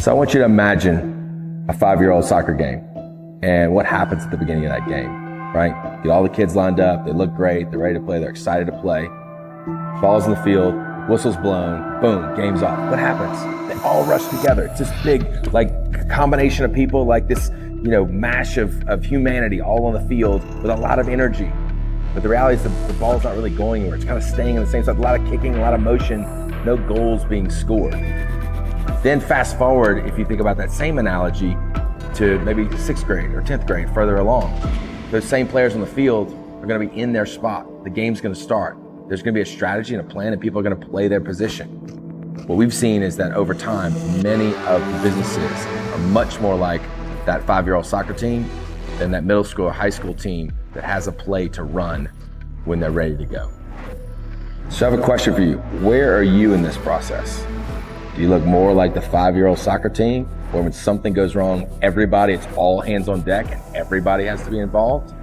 So I want you to imagine a 5-year-old soccer game and what happens at the beginning of that game, right? Get all the kids lined up, they look great, they're ready to play, they're excited to play. Ball's in the field, whistle's blown, boom, game's off. What happens? They all rush together. It's this big, combination of people, this, mash of humanity all on the field with a lot of energy. But the reality is the ball's not really going anywhere. It's kind of staying in the same spot. A lot of kicking, a lot of motion, no goals being scored. Then fast forward, if you think about that same analogy to maybe 6th grade or 10th grade, further along. Those same players on the field are gonna be in their spot. The game's gonna start. There's gonna be a strategy and a plan, and people are gonna play their position. What we've seen is that over time, many of the businesses are much more like that 5-year-old soccer team than that middle school or high school team that has a play to run when they're ready to go. So I have a question for you. Where are you in this process? Do you look more like the 5-year-old soccer team, where when something goes wrong, it's all hands on deck and everybody has to be involved?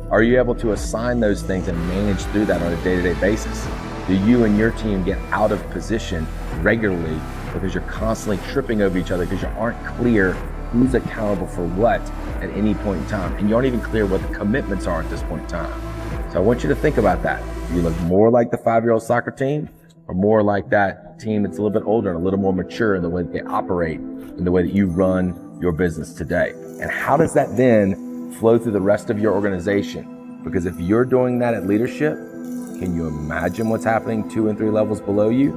Are you able to assign those things and manage through that on a day-to-day basis? Do you and your team get out of position regularly because you're constantly tripping over each other because you aren't clear who's accountable for what at any point in time, and you aren't even clear what the commitments are at this point in time? So I want you to think about that. Do you look more like the 5-year-old soccer team, or more like that team that's a little bit older and a little more mature in the way that they operate, in the way that you run your business today? And how does that then flow through the rest of your organization? Because if you're doing that at leadership, can you imagine what's happening 2 and 3 levels below you?